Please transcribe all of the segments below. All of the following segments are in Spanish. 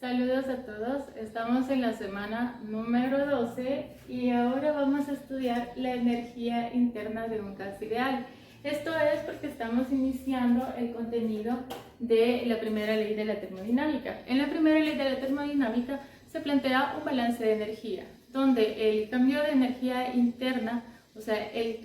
Saludos a todos, estamos en la semana número 12 y ahora vamos a estudiar la energía interna de un gas ideal. Esto es porque estamos iniciando el contenido de la primera ley de la termodinámica. En la primera ley de la termodinámica se plantea un balance de energía, donde el cambio de energía interna, o sea,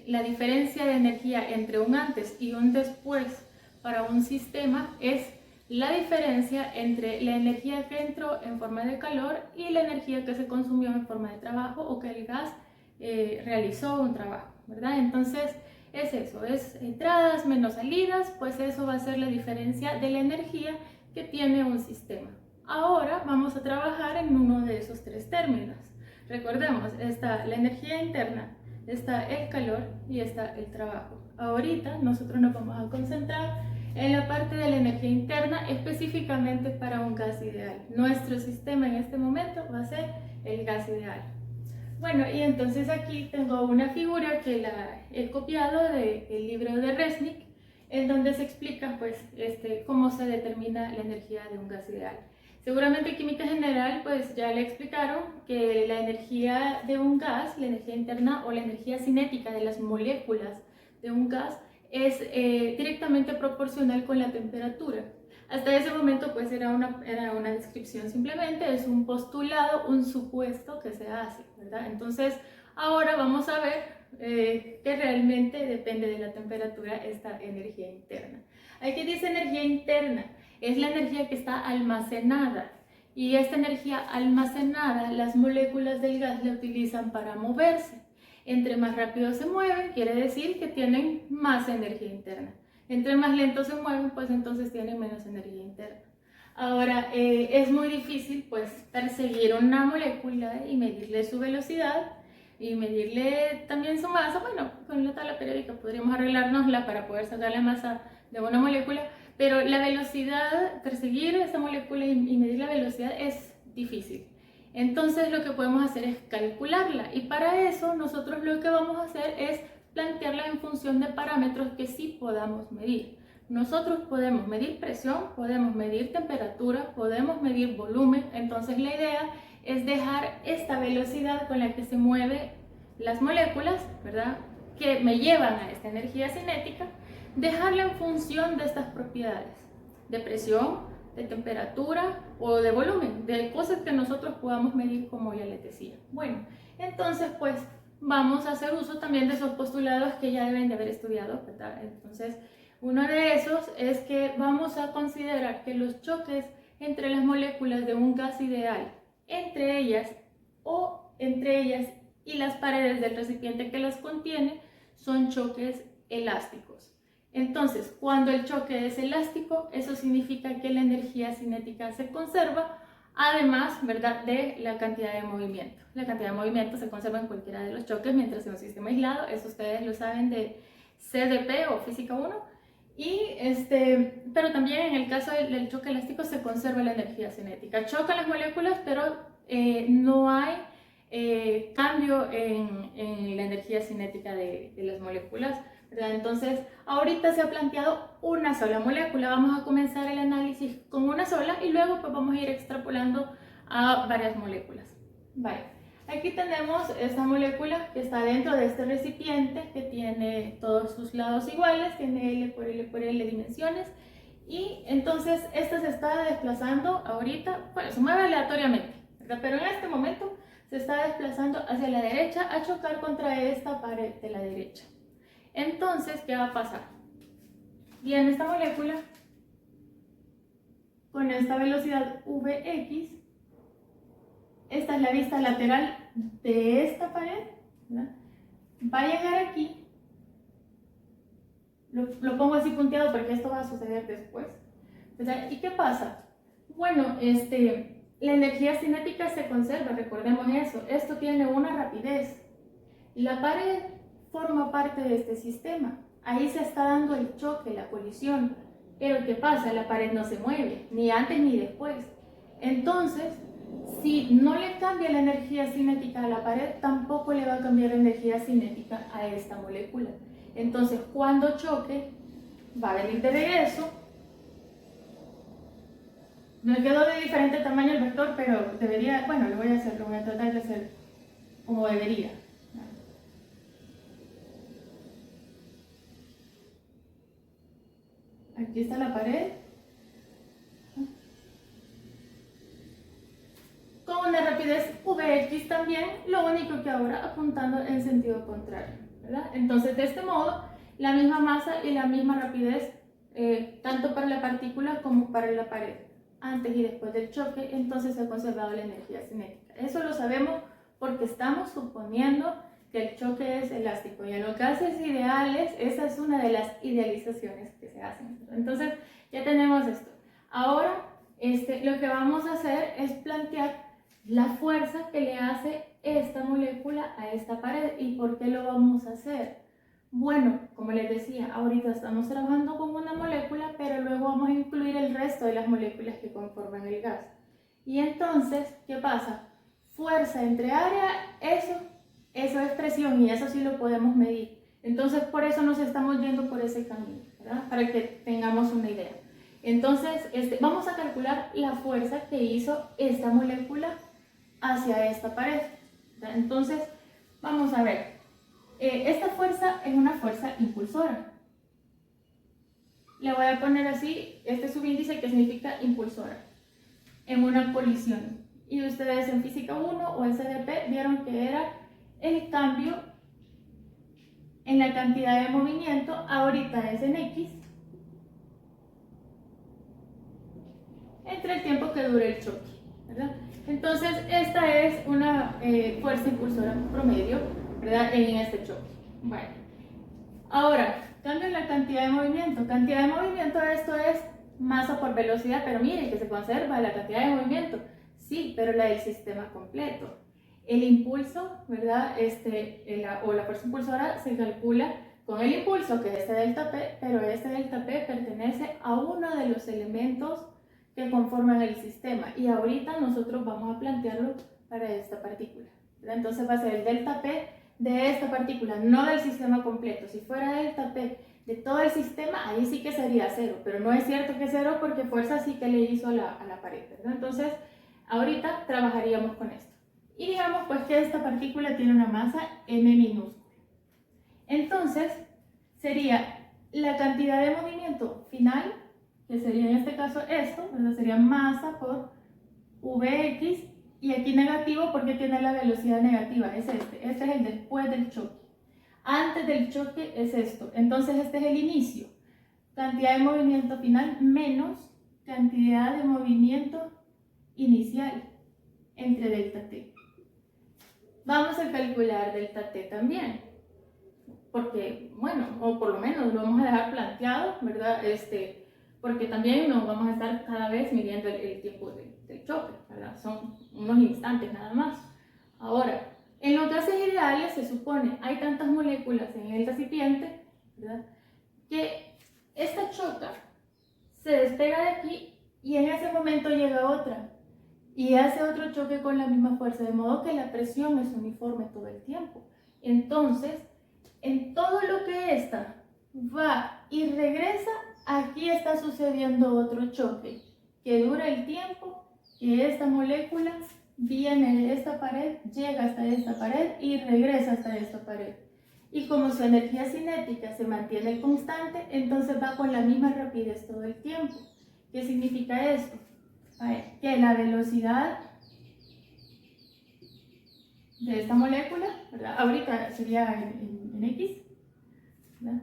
la diferencia de energía entre un antes y un después para un sistema es la diferencia entre la energía que entró en forma de calor y la energía que se consumió en forma de trabajo o que el gas realizó un trabajo, ¿verdad? Entonces es eso, es entradas menos salidas, pues eso va a ser la diferencia de la energía que tiene un sistema. Ahora vamos a trabajar en uno de esos tres términos. Recordemos, está la energía interna, está el calor y está el trabajo. Ahorita nosotros nos vamos a concentrar en la parte de la energía interna, específicamente para un gas ideal. Nuestro sistema en este momento va a ser el gas ideal. Bueno, y entonces aquí tengo una figura que la he copiado del libro de Resnick, en donde se explica pues, cómo se determina la energía de un gas ideal. Seguramente en química general pues ya le explicaron que la energía de un gas, la energía interna o la energía cinética de las moléculas de un gas es directamente proporcional con la temperatura. Hasta ese momento pues era una descripción simplemente, es un postulado, un supuesto que se hace, ¿verdad? Entonces ahora vamos a ver que realmente depende de la temperatura esta energía interna. Aquí dice energía interna, es la energía que está almacenada, y esta energía almacenada las moléculas del gas la utilizan para moverse. Entre más rápido se mueven, quiere decir que tienen más energía interna. Entre más lento se mueven, pues entonces tienen menos energía interna. Ahora, es muy difícil pues perseguir una molécula y medirle su velocidad y medirle también su masa. Bueno, con la tabla periódica podríamos arreglárnosla para poder sacar la masa de una molécula, pero la velocidad, perseguir esa molécula y medir la velocidad es difícil. Entonces lo que podemos hacer es calcularla, y para eso nosotros lo que vamos a hacer es plantearla en función de parámetros que sí podamos medir. Nosotros podemos medir presión, podemos medir temperatura, podemos medir volumen. Entonces la idea es dejar esta velocidad con la que se mueven las moléculas, ¿verdad?, que me llevan a esta energía cinética, dejarla en función de estas propiedades de presión, de temperatura o de volumen, de cosas que nosotros podamos medir, como ya les decía. Bueno, entonces pues vamos a hacer uso también de esos postulados que ya deben de haber estudiado, ¿verdad? Entonces uno de esos es que vamos a considerar que los choques entre las moléculas de un gas ideal, entre ellas y las paredes del recipiente que las contiene, son choques elásticos. Entonces, cuando el choque es elástico, eso significa que la energía cinética se conserva, además, ¿verdad?, de la cantidad de movimiento. La cantidad de movimiento se conserva en cualquiera de los choques, mientras en un sistema aislado, eso ustedes lo saben de CDP o Física 1. Pero también en el caso del choque elástico se conserva la energía cinética. Chocan las moléculas, pero no hay cambio en la energía cinética de las moléculas, ¿verdad? Entonces, ahorita se ha planteado una sola molécula. Vamos a comenzar el análisis con una sola y luego pues vamos a ir extrapolando a varias moléculas. Vale. Aquí tenemos esta molécula que está dentro de este recipiente, que tiene todos sus lados iguales, tiene L por L por L dimensiones, y entonces esta se está desplazando ahorita, bueno, se mueve aleatoriamente, ¿verdad?, pero en este momento se está desplazando hacia la derecha a chocar contra esta pared de la derecha. Entonces, ¿qué va a pasar? Viene esta molécula con esta velocidad Vx. Esta es la vista lateral de esta pared, ¿verdad? Va a llegar aquí. Lo pongo así punteado porque esto va a suceder después, ¿verdad? ¿Y qué pasa? Bueno, la energía cinética se conserva, recordemos eso. Esto tiene una rapidez. La pared forma parte de este sistema. Ahí se está dando el choque, la colisión. Pero ¿qué pasa? La pared no se mueve, ni antes ni después. Entonces, si no le cambia la energía cinética a la pared, tampoco le va a cambiar la energía cinética a esta molécula. Entonces, cuando choque, va a venir de regreso, Me quedó de diferente tamaño el vector, pero debería, bueno, lo voy a hacer, lo voy a tratar de hacer como debería. Aquí está la pared. Con una rapidez Vx también, lo único que ahora apuntando en sentido contrario, ¿verdad? Entonces, de este modo, la misma masa y la misma rapidez, tanto para la partícula como para la pared, antes y después del choque, entonces se ha conservado la energía cinética. Eso lo sabemos porque estamos suponiendo que el choque es elástico, y en los gases ideales, esa es una de las idealizaciones que se hacen. Entonces, ya tenemos esto. Ahora, lo que vamos a hacer es plantear la fuerza que le hace esta molécula a esta pared. ¿Y por qué lo vamos a hacer? Bueno, como les decía, ahorita estamos trabajando con una molécula, pero luego vamos a incluir el resto de las moléculas que conforman el gas. Y entonces, ¿qué pasa? Fuerza entre área, eso es presión, y eso sí lo podemos medir. Entonces, por eso nos estamos yendo por ese camino, ¿verdad? Para que tengamos una idea. Entonces, vamos a calcular la fuerza que hizo esta molécula hacia esta pared. Entonces, vamos a ver. Esta fuerza es una fuerza impulsora. Le voy a poner así, este subíndice que significa impulsora, en una colisión. Y ustedes en Física 1 o en CDP vieron que era el cambio en la cantidad de movimiento, ahorita es en X, entre el tiempo que dure el choque, ¿verdad? Entonces, esta es una fuerza impulsora promedio, ¿verdad? En este choque. Bueno, ahora, cambio en la cantidad de movimiento. Cantidad de movimiento, esto es masa por velocidad, pero miren que se conserva la cantidad de movimiento. Sí, pero la del sistema completo. El impulso, ¿verdad? O la fuerza impulsora se calcula con el impulso, que es este delta P, pero este delta P pertenece a uno de los elementos que conforman el sistema, y ahorita nosotros vamos a plantearlo para esta partícula, ¿verdad? Entonces va a ser el delta P de esta partícula, no del sistema completo. Si fuera delta P de todo el sistema, ahí sí que sería cero, pero no es cierto que es cero porque fuerza sí que le hizo a la pared, ¿verdad? Entonces, ahorita trabajaríamos con esto. Y digamos pues que esta partícula tiene una masa m minúscula. Entonces, sería la cantidad de movimiento final, que sería en este caso esto, ¿verdad? Sería masa por Vx, y aquí negativo porque tiene la velocidad negativa, es este es el después del choque. Antes del choque es esto, entonces este es el inicio, cantidad de movimiento final menos cantidad de movimiento inicial entre delta t. Vamos a calcular delta t también, porque, bueno, o por lo menos lo vamos a dejar planteado, ¿verdad? Porque también nos vamos a estar cada vez midiendo el tiempo del choque, ¿verdad? Son unos instantes nada más. Ahora, en los gases ideales se supone, hay tantas moléculas en el recipiente, ¿verdad?, que esta choca, se despega de aquí y en ese momento llega otra y hace otro choque con la misma fuerza, de modo que la presión es uniforme todo el tiempo. Entonces, en todo lo que esta va y regresa, aquí está sucediendo otro choque que dura el tiempo que esta molécula viene de esta pared, llega hasta esta pared y regresa hasta esta pared. Y como su energía cinética se mantiene constante, entonces va con la misma rapidez todo el tiempo. ¿Qué significa esto? Que la velocidad de esta molécula, ¿verdad?, ahorita sería en X, ¿verdad?,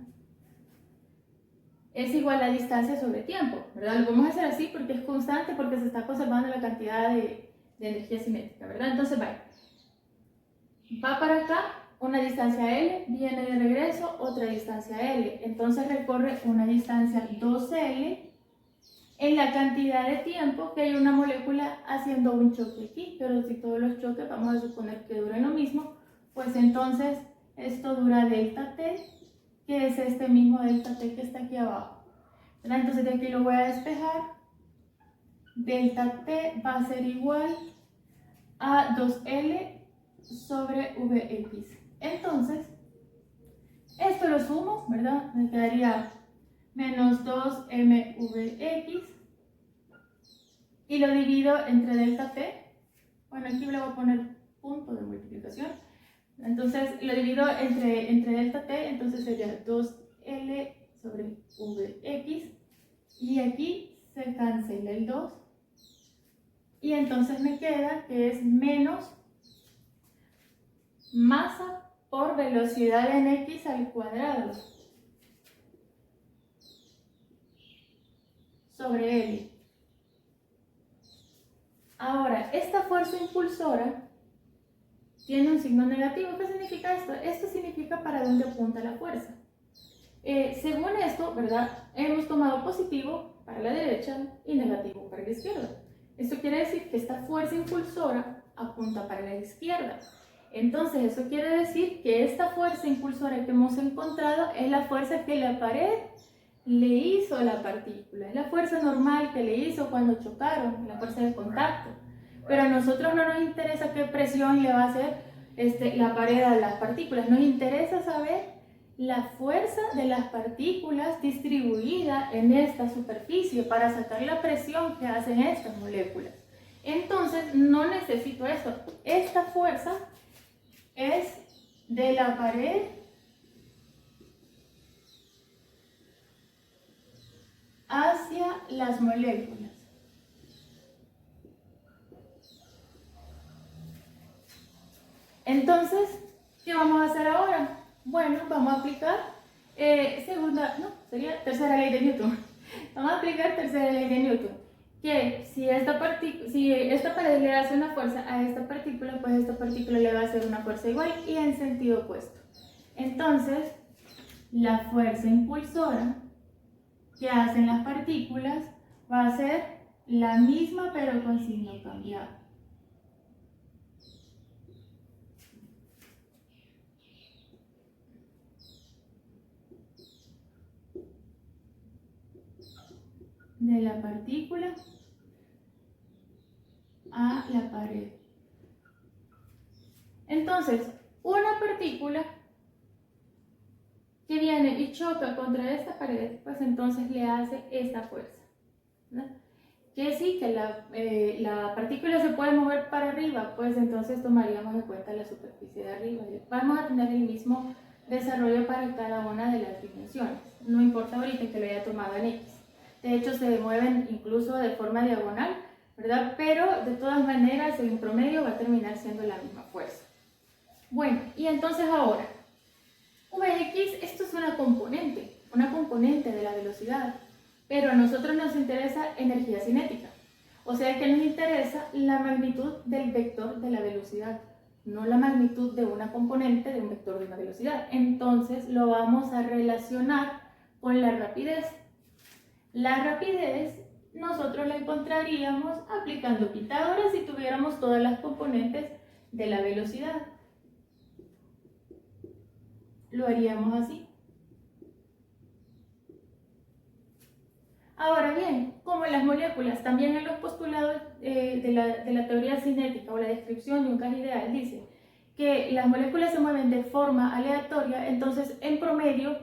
es igual a distancia sobre tiempo, ¿verdad? Lo vamos a hacer así porque es constante, porque se está conservando la cantidad de energía cinética, ¿verdad? Entonces va para acá una distancia L, viene de regreso otra distancia L, entonces recorre una distancia 2L en la cantidad de tiempo que hay una molécula haciendo un choque aquí. Pero si todos los choques vamos a suponer que duren lo mismo, pues entonces esto dura delta T, que es este mismo delta T que está aquí abajo, ¿verdad? Entonces de aquí lo voy a despejar. Delta T va a ser igual a 2L sobre Vx. Entonces, esto lo sumo, ¿verdad? Me quedaría menos 2mVx. y lo divido entre delta T. Bueno, aquí le voy a poner punto de multiplicación. Entonces lo divido entre delta T, entonces sería 2L sobre Vx, y aquí se cancela el 2, y entonces me queda que es menos masa por velocidad en x al cuadrado sobre L. Ahora, esta fuerza impulsora tiene un signo negativo. ¿Qué significa esto? Esto significa para dónde apunta la fuerza. Según esto, ¿verdad? Hemos tomado positivo para la derecha y negativo para la izquierda. Esto quiere decir que esta fuerza impulsora apunta para la izquierda. Entonces, eso quiere decir que esta fuerza impulsora que hemos encontrado es la fuerza que la pared le hizo a la partícula. Es la fuerza normal que le hizo cuando chocaron, la fuerza de contacto. Pero a nosotros no nos interesa qué presión le va a hacer la pared a las partículas. Nos interesa saber la fuerza de las partículas distribuida en esta superficie para sacar la presión que hacen estas moléculas. Entonces, no necesito esto. Esta fuerza es de la pared hacia las moléculas. Entonces, ¿qué vamos a hacer ahora? Bueno, vamos a aplicar tercera ley de Newton. Vamos a aplicar tercera ley de Newton. Que si esta pared le hace una fuerza a esta partícula, pues esta partícula le va a hacer una fuerza igual y en sentido opuesto. Entonces, la fuerza impulsora que hacen las partículas va a ser la misma pero con signo cambiado. De la partícula a la pared. Entonces, una partícula que viene y choca contra esta pared, pues entonces le hace esta fuerza, ¿no? Que sí, que la partícula se puede mover para arriba, pues entonces tomaríamos en cuenta la superficie de arriba. Vamos a tener el mismo desarrollo para cada una de las dimensiones. No importa ahorita que lo haya tomado en X. De hecho, se mueven incluso de forma diagonal, ¿verdad? Pero de todas maneras, en promedio va a terminar siendo la misma fuerza. Bueno, y entonces ahora, Vx, esto es una componente de la velocidad, pero a nosotros nos interesa energía cinética. O sea que nos interesa la magnitud del vector de la velocidad, no la magnitud de una componente de un vector de una velocidad. Entonces lo vamos a relacionar con la rapidez. La rapidez nosotros la encontraríamos aplicando Pitágoras si tuviéramos todas las componentes de la velocidad. Lo haríamos así. Ahora bien, como en las moléculas, también en los postulados de la teoría cinética o la descripción de un gas ideal dice que las moléculas se mueven de forma aleatoria, entonces en promedio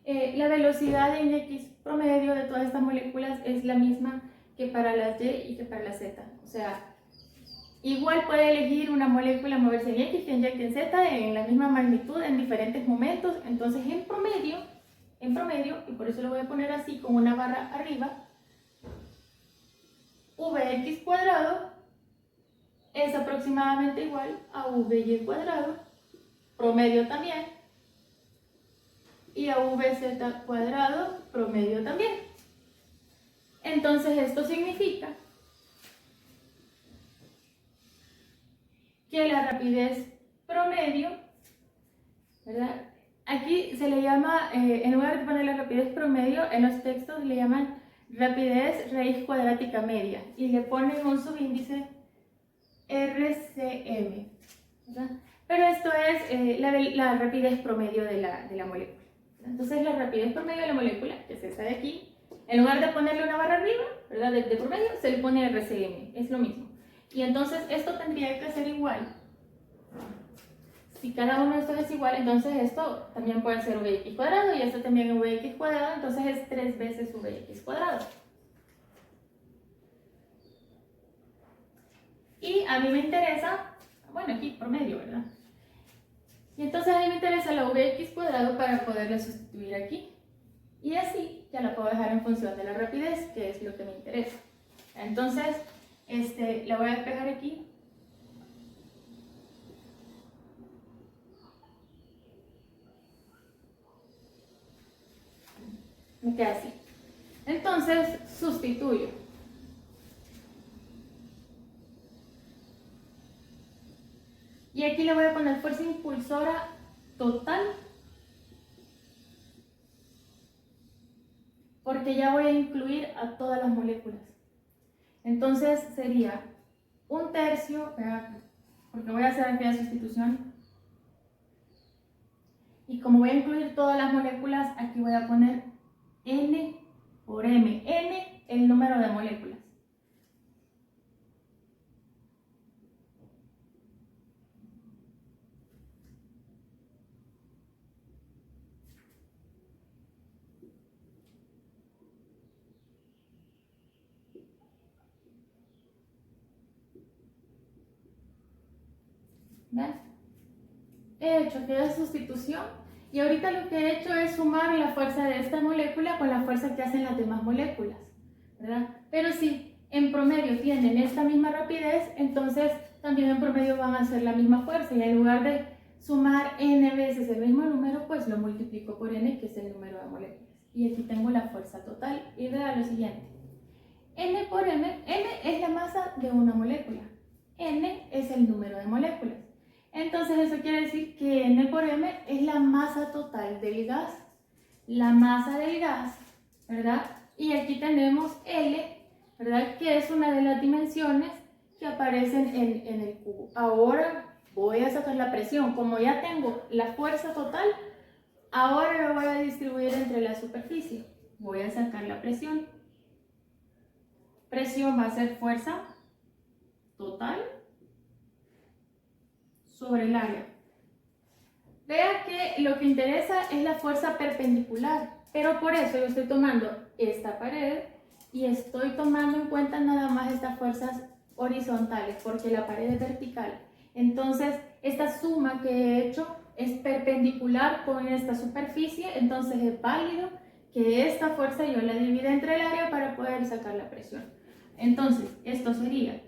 la velocidad en X promedio de todas estas moléculas es la misma que para las Y y que para las Z. O sea, igual puede elegir una molécula moverse en X que en Y que en Z en la misma magnitud en diferentes momentos. Entonces en promedio, y por eso lo voy a poner así con una barra arriba, Vx cuadrado es aproximadamente igual a Vy cuadrado, promedio también, y a Vz cuadrado, promedio también. Entonces esto significa que la rapidez promedio, ¿verdad? Aquí se le llama, en lugar de poner la rapidez promedio, en los textos le llaman rapidez raíz cuadrática media y le ponen un subíndice RCM, ¿verdad? Pero esto es la rapidez promedio de la molécula. Entonces la rapidez promedio de la molécula, que es esta de aquí, en lugar de ponerle una barra arriba, ¿verdad? De promedio, se le pone RCM, es lo mismo. Y entonces esto tendría que ser igual. Si cada uno de estos es igual, entonces esto también puede ser Vx cuadrado y esto también es Vx cuadrado, entonces es 3 veces Vx cuadrado. Y a mí me interesa, bueno, aquí promedio, ¿verdad? Y entonces a mí me interesa la Vx cuadrado para poderla sustituir aquí. Y así ya la puedo dejar en función de la rapidez, que es lo que me interesa. Entonces, la voy a despejar aquí. Me queda así. Entonces, sustituyo. Y aquí le voy a poner fuerza impulsora total, porque ya voy a incluir a todas las moléculas. Entonces sería 1/3, porque voy a hacer aquí la sustitución. Y como voy a incluir todas las moléculas, aquí voy a poner N por M. N, el número de moléculas. ¿Ven? He hecho aquella sustitución y ahorita lo que he hecho es sumar la fuerza de esta molécula con la fuerza que hacen las demás moléculas, ¿verdad? Pero si en promedio tienen esta misma rapidez, entonces también en promedio van a hacer la misma fuerza y en lugar de sumar n veces el mismo número, pues lo multiplico por n, que es el número de moléculas. Y aquí tengo la fuerza total y vea lo siguiente. N por m, m es la masa de una molécula, n es el número de moléculas. Entonces eso quiere decir que N por M es la masa total del gas. La masa del gas, ¿verdad? Y aquí tenemos L, ¿verdad? Que es una de las dimensiones que aparecen en el cubo. Ahora voy a sacar la presión. Como ya tengo la fuerza total, ahora lo voy a distribuir entre la superficie. Voy a sacar la presión. Presión va a ser fuerza total sobre el área. Vea que lo que interesa es la fuerza perpendicular, pero por eso yo estoy tomando esta pared y estoy tomando en cuenta nada más estas fuerzas horizontales, porque la pared es vertical. Entonces, esta suma que he hecho es perpendicular con esta superficie, entonces es válido que esta fuerza yo la divida entre el área para poder sacar la presión. Entonces, esto sería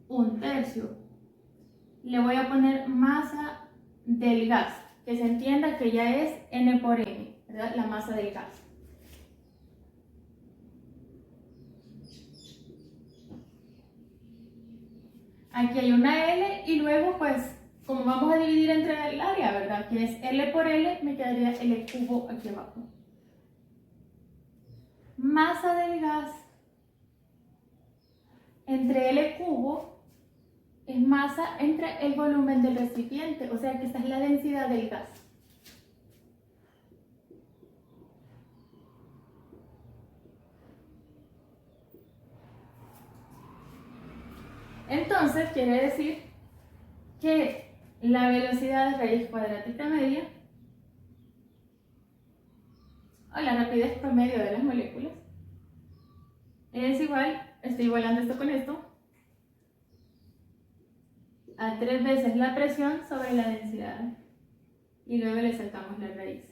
1/3. Le voy a poner masa del gas, que se entienda que ya es N por M, ¿verdad? La masa del gas. Aquí hay una L y luego pues como vamos a dividir entre el área, ¿verdad? Que es L por L, me quedaría L cubo aquí abajo. Masa del gas entre L cubo es masa entre el volumen del recipiente, o sea que esta es la densidad del gas. Entonces quiere decir que la velocidad de raíz cuadrática media o la rapidez promedio de las moléculas es igual, estoy igualando esto con esto, a 3 veces la presión sobre la densidad y luego le sacamos la raíz.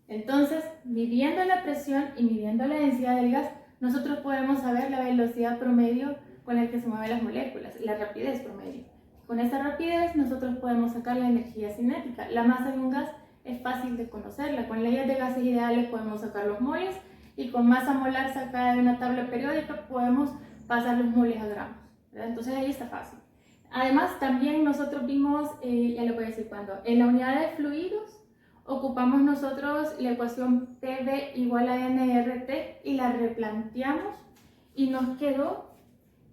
Entonces, midiendo la presión y midiendo la densidad del gas, nosotros podemos saber la velocidad promedio con la que se mueven las moléculas, la rapidez promedio. Con esta rapidez nosotros podemos sacar la energía cinética. La masa de un gas es fácil de conocerla. Con leyes de gases ideales podemos sacar los moles y con masa molar sacada de una tabla periódica podemos pasar los moles a gramos, ¿verdad? Entonces ahí está fácil. Además, también nosotros vimos, ya le voy a decir cuándo, en la unidad de fluidos ocupamos nosotros la ecuación PV igual a nRT y la replanteamos y nos quedó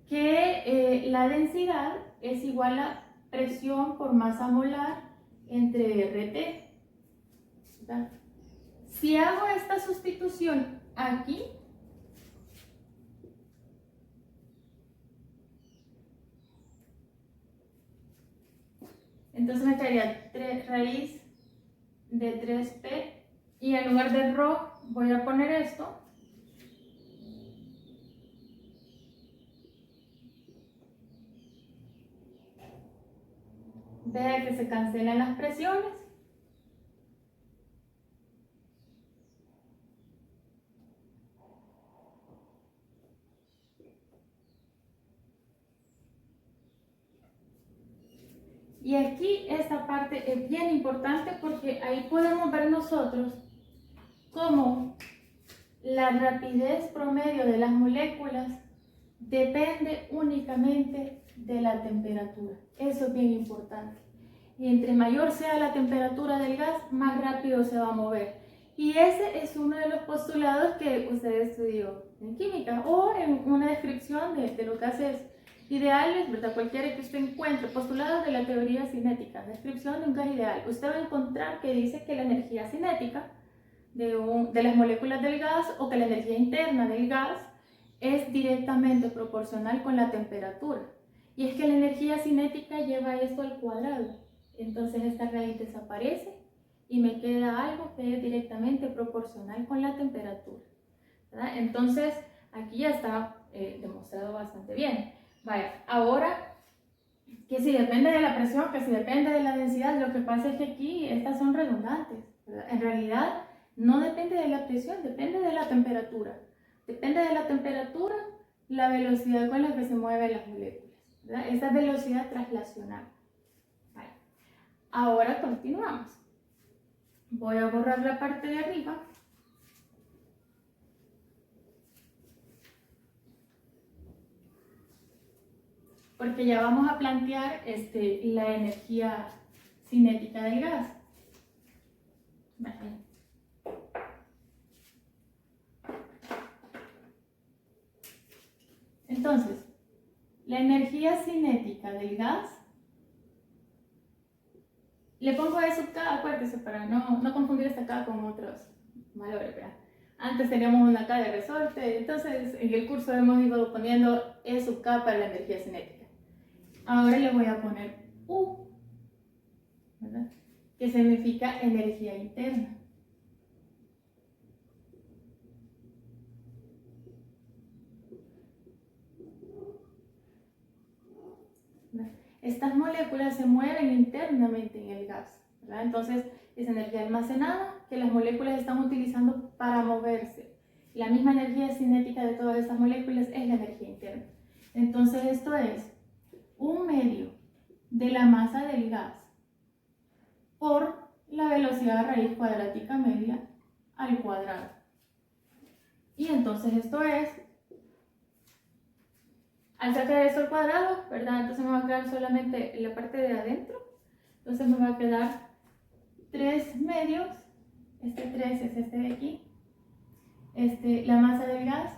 que la densidad es igual a presión por masa molar entre RT. ¿Verdad? Si hago esta sustitución aquí, entonces me quedaría raíz de 3p y en lugar de ρ voy a poner esto. Vea que se cancelan las presiones. Y aquí esta parte es bien importante porque ahí podemos ver nosotros cómo la rapidez promedio de las moléculas depende únicamente de la temperatura. Eso es bien importante. Y entre mayor sea la temperatura del gas, más rápido se va a mover. Y ese es uno de los postulados que usted estudió en química o en una descripción de los gases ideales, ¿verdad? Cualquiera que usted encuentre, postulados de la teoría cinética, descripción de un gas ideal. Usted va a encontrar que dice que la energía cinética de las moléculas del gas o que la energía interna del gas es directamente proporcional con la temperatura. Y es que la energía cinética lleva esto al cuadrado. Entonces esta raíz desaparece y me queda algo que es directamente proporcional con la temperatura, ¿verdad? Entonces aquí ya está demostrado bastante bien. Vaya, ahora que si depende de la presión, que si depende de la densidad, lo que pasa es que aquí estas son redundantes, ¿verdad? En realidad no depende de la presión, depende de la temperatura. Depende de la temperatura, la velocidad con la que se mueven las moléculas, ¿verdad? Esa es velocidad traslacional. Vale. Ahora continuamos. Voy a borrar la parte de arriba. Porque ya vamos a plantear la energía cinética del gas. Vale. Entonces, la energía cinética del gas, le pongo eso K, acuérdese, para no confundir esta K con otros valores, ¿verdad? Antes teníamos una K de resorte, entonces en el curso hemos ido poniendo E sub K para la energía cinética. Ahora le voy a poner U, ¿verdad? Que significa energía interna. Estas moléculas se mueven internamente en el gas, ¿verdad? Entonces es energía almacenada que las moléculas están utilizando para moverse. La misma energía cinética de todas estas moléculas es la energía interna. Entonces esto es 1/2 de la masa del gas por la velocidad raíz cuadrática media al cuadrado. Y entonces esto es, al sacar esto al cuadrado, ¿verdad? Entonces me va a quedar solamente la parte de adentro. Entonces me va a quedar 3/2, este 3 es este de aquí, la masa del gas,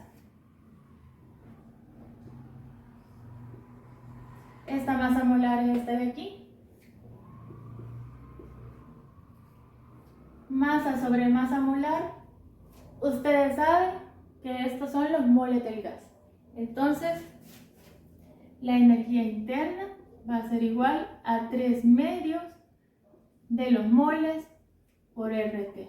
esta masa molar es esta de aquí, masa sobre masa molar, ustedes saben que estos son los moles del gas. Entonces, la energía interna va a ser igual a 3/2 de los moles por RT.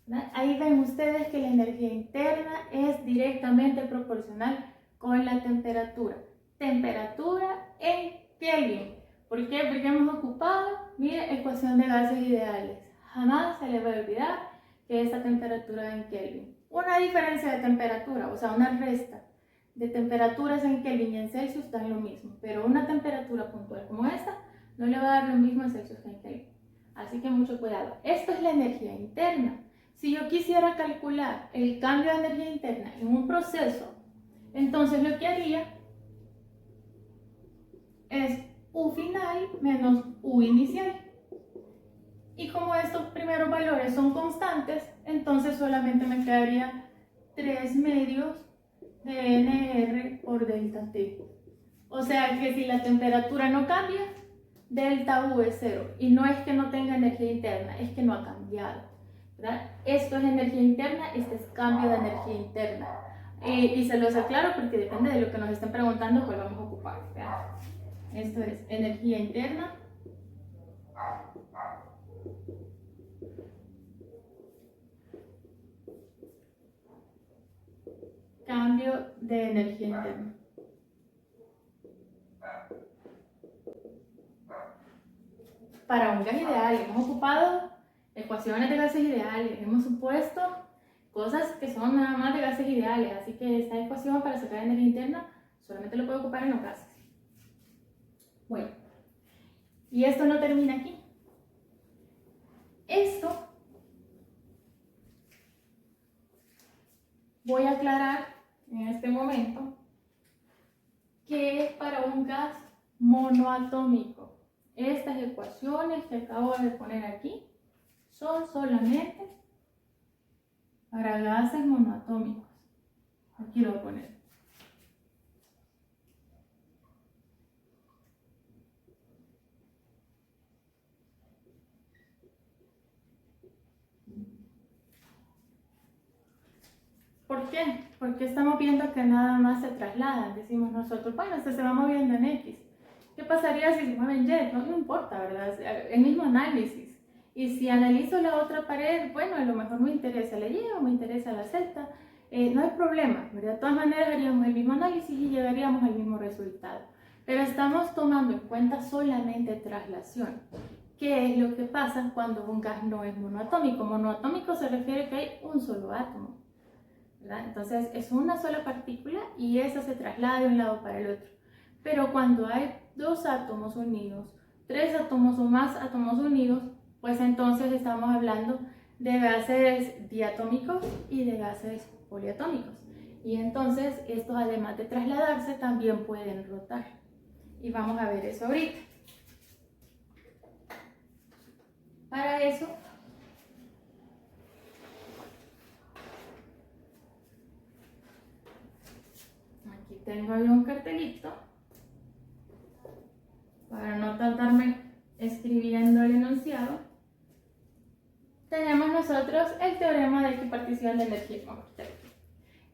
¿Verdad? Ahí ven ustedes que la energía interna es directamente proporcional con la temperatura. Temperatura en Kelvin. ¿Por qué? Porque hemos ocupado, mire, ecuación de gases ideales. Jamás se les va a olvidar que esta temperatura en Kelvin. Una diferencia de temperatura, o sea, una resta de temperaturas en Kelvin y en Celsius dan lo mismo, pero una temperatura puntual como esta no le va a dar lo mismo en Celsius que en Kelvin. Así que mucho cuidado. Esto es la energía interna. Si yo quisiera calcular el cambio de energía interna en un proceso, entonces lo que haría es U final menos U inicial. Y como estos primeros valores son constantes, entonces solamente me quedaría 3/2 de NR por delta T. O sea que si la temperatura no cambia, delta U es 0. Y no es que no tenga energía interna, es que no ha cambiado, ¿verdad? Esto es energía interna, este es cambio de energía interna. Y se los aclaro porque depende de lo que nos estén preguntando, pues vamos a ocupar, ¿verdad? Esto es energía interna. Cambio de energía interna. para un gas ideal. Hemos ocupado ecuaciones de gases ideales, hemos supuesto cosas que son nada más de gases ideales, así que esta ecuación para sacar energía interna solamente lo puedo ocupar en los gases. Bueno, y esto no termina aquí. Esto voy a aclarar en este momento que es para un gas monoatómico. Estas ecuaciones que acabo de poner aquí son solamente para gases monoatómicos. Aquí lo voy a poner. ¿Por qué? Porque estamos viendo que nada más se trasladan. Decimos nosotros, bueno, esto se va moviendo en X. ¿Qué pasaría si se mueve en Y? No importa, ¿verdad? El mismo análisis. Y si analizo la otra pared, bueno, a lo mejor me interesa la Y o me interesa la Z. No hay problema, ¿verdad? De todas maneras haríamos el mismo análisis y llegaríamos al mismo resultado. Pero estamos tomando en cuenta solamente traslación. ¿Qué es lo que pasa cuando un gas no es monoatómico? Monoatómico se refiere a que hay un solo átomo, ¿verdad? Entonces es una sola partícula y esa se traslada de un lado para el otro. Pero cuando hay dos átomos unidos, tres átomos o más átomos unidos, pues entonces estamos hablando de gases diatómicos y de gases poliatómicos. Y entonces estos, además de trasladarse, también pueden rotar. Y vamos a ver eso ahorita. Para eso, aquí tengo yo un cartelito para no tardarme escribiendo el enunciado. Tenemos nosotros el teorema de equipartición de energía.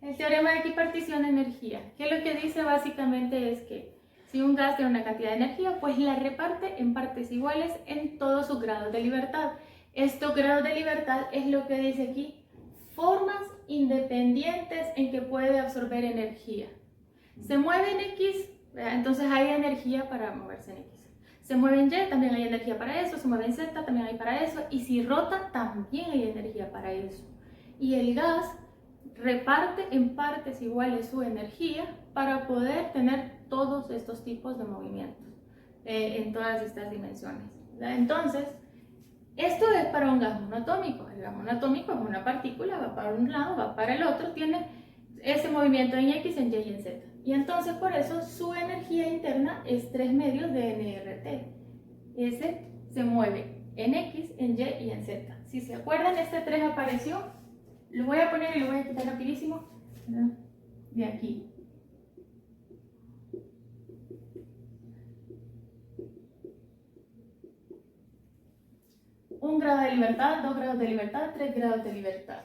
El teorema de equipartición de energía, que lo que dice básicamente es que si un gas tiene una cantidad de energía, pues la reparte en partes iguales en todos sus grados de libertad. Estos grados de libertad es lo que dice aquí, formas independientes en que puede absorber energía. Se mueve en X, entonces hay energía para moverse en X. Se mueve en Y, también hay energía para eso. Se mueve en Z, también hay para eso. Y si rota, también hay energía para eso. Y el gas reparte en partes iguales su energía para poder tener todos estos tipos de movimientos en todas estas dimensiones. Entonces, esto es para un gas monoatómico. El gas monoatómico es una partícula, va para un lado, va para el otro, tiene ese movimiento en X, en Y y en Z. Y entonces por eso su energía interna es 3 medios de nRT. Ese se mueve en X, en Y y en Z. Si se acuerdan, este 3 apareció. Lo voy a poner y lo voy a quitar rapidísimo, ¿verdad? De aquí. Un grado de libertad, 2 grados de libertad, 3 grados de libertad,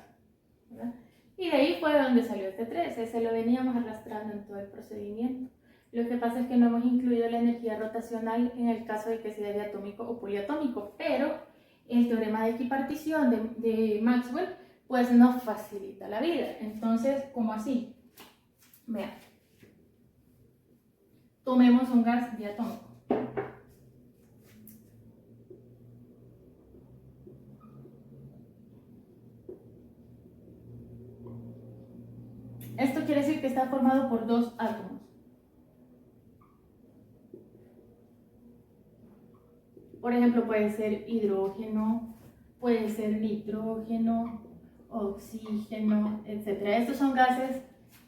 ¿verdad? Y de ahí fue de donde salió este 3, ese lo veníamos arrastrando en todo el procedimiento. Lo que pasa es que no hemos incluido la energía rotacional en el caso de que sea diatómico o poliatómico, pero el teorema de equipartición de Maxwell pues nos facilita la vida. Entonces, ¿cómo así? Vean, tomemos un gas diatómico. Esto quiere decir que está formado por 2 átomos. Por ejemplo, puede ser hidrógeno, puede ser nitrógeno, oxígeno, etc. Estos son gases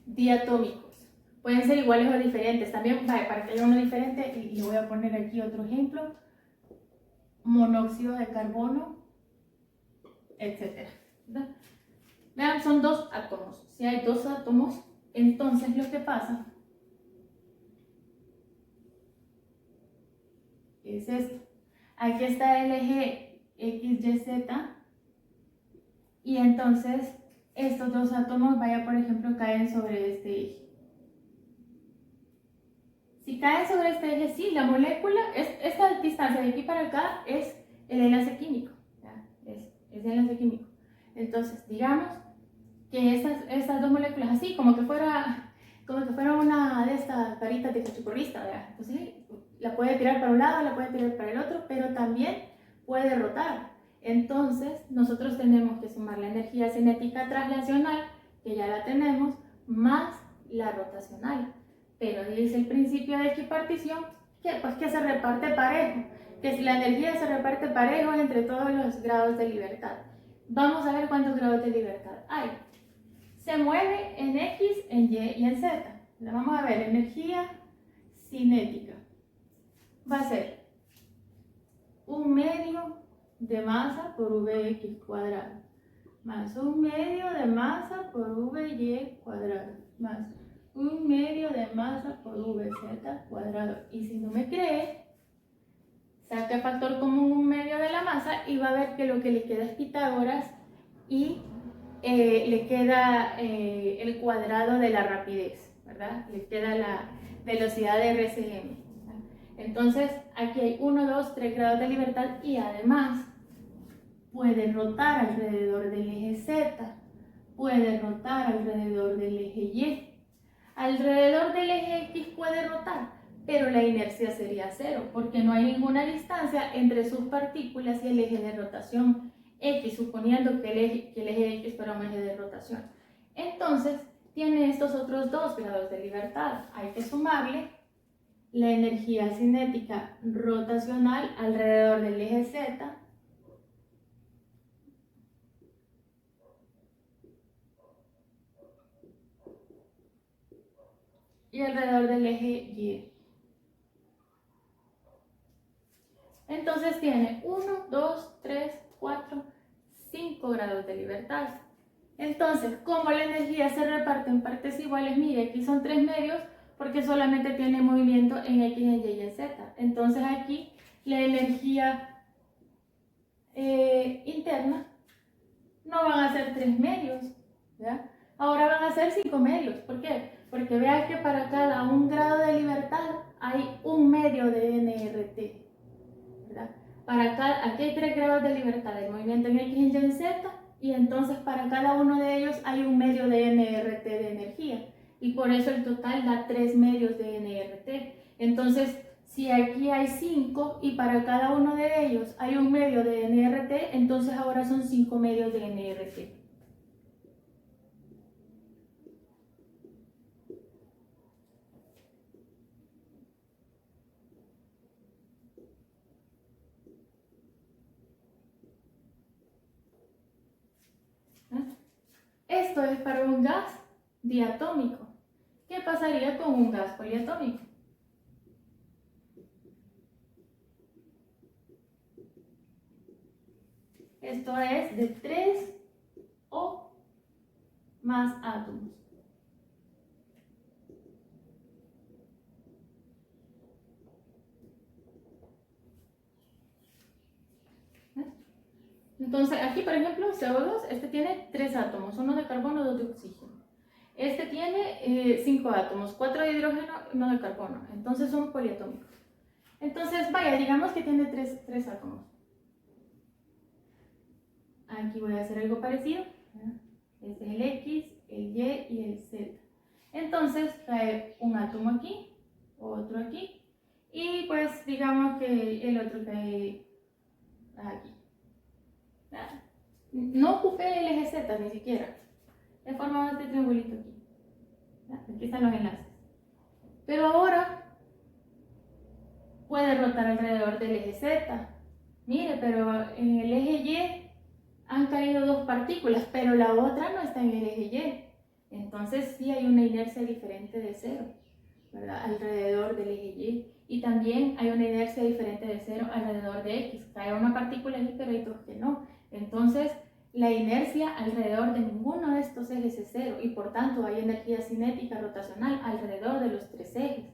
diatómicos. Pueden ser iguales o diferentes. También, para que haya uno diferente, y voy a poner aquí otro ejemplo, monóxido de carbono, etc. Vean, son 2 átomos. Si hay 2 átomos, entonces lo que pasa es esto. Aquí está el eje X, Y, Z. Y entonces estos 2 átomos, por ejemplo, caen sobre este eje. Si caen sobre este eje, sí, la molécula, esta distancia de aquí para acá es el enlace químico. ¿Ya? Es el enlace químico. Entonces, digamos que estas 2 moléculas, así como que fuera una de estas varitas de cachuporrista, ¿verdad? Entonces la puede tirar para un lado, la puede tirar para el otro, pero también puede rotar. Entonces, nosotros tenemos que sumar la energía cinética translacional, que ya la tenemos, más la rotacional. Pero dice el principio de equipartición que se reparte parejo, que si la energía se reparte parejo entre todos los grados de libertad. Vamos a ver cuántos grados de libertad hay. Se mueve en X, en Y y en Z. Vamos a ver, energía cinética. Va a ser 1/2 de masa por Vx cuadrado, más 1/2 de masa por Vy cuadrado, más 1/2 de masa por Vz cuadrado. Y si no me cree, saca el factor común 1/2 de la masa y va a ver que lo que le queda es Pitágoras y le queda el cuadrado de la rapidez, ¿verdad? Le queda la velocidad de RCM. Entonces, aquí hay 1, 2, 3 grados de libertad y además puede rotar alrededor del eje Z, puede rotar alrededor del eje Y. Alrededor del eje X puede rotar, pero la inercia sería 0, porque no hay ninguna distancia entre sus partículas y el eje de rotación X, suponiendo que el eje X fuera un eje de rotación. Entonces, tiene estos otros 2 grados de libertad. Hay que sumarle la energía cinética rotacional alrededor del eje Z y alrededor del eje Y. Entonces tiene 1, 2, 3, 4, 5 grados de libertad. Entonces, como la energía se reparte en partes iguales, mire, aquí son 3 medios porque solamente tiene movimiento en X, en Y y en Z. Entonces aquí la energía interna no van a ser 3 medios, ¿verdad? Ahora van a ser 5 medios. ¿Por qué? Porque vean que para cada 1 grado de libertad hay 1 medio de nRT, ¿verdad? Aquí hay 3 grados de libertad, el movimiento en X, Y, en Z, y entonces para cada uno de ellos hay 1 medio de nRT de energía, y por eso el total da 3 medios de nRT. Entonces, si aquí hay 5 y para cada uno de ellos hay 1 medio de nRT, entonces ahora son 5 medios de nRT. Esto es para un gas diatómico. ¿Qué pasaría con un gas poliatómico? Esto es de 3 o más átomos. Entonces, aquí por ejemplo, CO2, este tiene 3 átomos, 1 de carbono, 2 de oxígeno. Este tiene 5 átomos, 4 de hidrógeno, 1 de carbono. Entonces son poliatómicos. Entonces, vaya, digamos que tiene 3 átomos. Aquí voy a hacer algo parecido. Este es el X, el Y y el Z. Entonces cae un átomo aquí, otro aquí, y pues digamos que el otro cae aquí. No ocupé el eje Z ni siquiera. He formado este triangulito aquí. Aquí están los enlaces. Pero ahora puede rotar alrededor del eje Z. Mire, pero en el eje Y han caído 2 partículas, pero la otra no está en el eje Y. Entonces sí hay una inercia diferente de 0, ¿verdad? Alrededor del eje Y. Y también hay una inercia diferente de 0 alrededor de X. Cae una partícula aquí, pero hay 2 que no. Entonces la inercia alrededor de ninguno de estos ejes es 0 y por tanto hay energía cinética rotacional alrededor de los 3 ejes.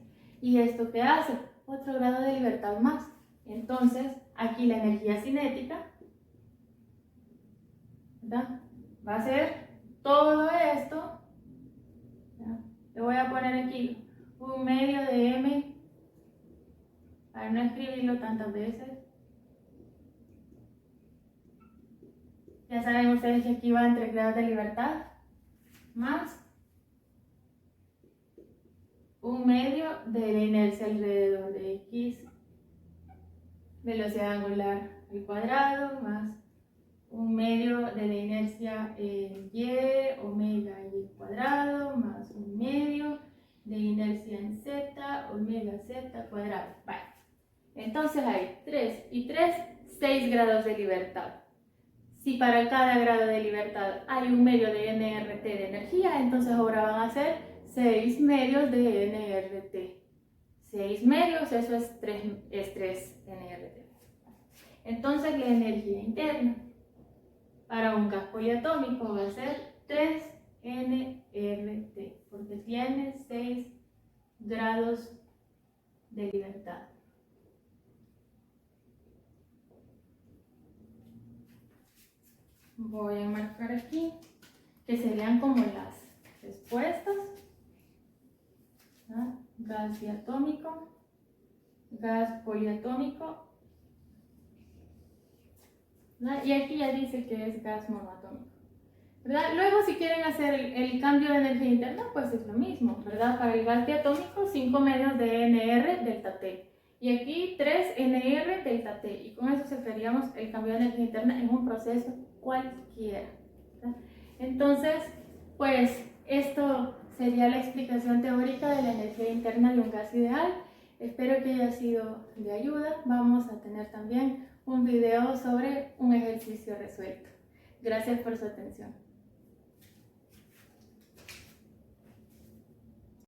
¿Y esto qué hace? Otro grado de libertad más. Entonces aquí la energía cinética, ¿verdad?, va a ser todo esto. ¿Ya? Le voy a poner aquí 1 medio de m para no escribirlo tantas veces. Ya saben ustedes que aquí van 3 grados de libertad más 1 medio de la inercia alrededor de X, velocidad angular al cuadrado más 1/2 de la inercia en y, omega y al cuadrado, más 1/2 de inercia en z, omega z cuadrado. Vale. Entonces hay 3 y 3, 6 grados de libertad. Si para cada grado de libertad hay 1/2 de nRT de energía, entonces ahora van a ser 6 medios de nRT. 6 medios, eso es 3 nRT. Entonces la energía interna para un gas poliatómico va a ser 3 nRT, porque tiene 6 grados de libertad. Voy a marcar aquí que serían como las respuestas. ¿Ah? Gas diatómico, gas poliatómico, ¿verdad? Y aquí ya dice que es gas monoatómico, ¿verdad? Luego si quieren hacer el cambio de energía interna, pues es lo mismo, ¿verdad? Para el gas diatómico 5 medios de NR delta T y aquí 3 NR delta T, y con eso sacaríamos el cambio de energía interna en un proceso cualquiera, ¿verdad? Entonces, pues esto sería la explicación teórica de la energía interna de un gas ideal. Espero que haya sido de ayuda. Vamos a tener también un video sobre un ejercicio resuelto. Gracias por su atención.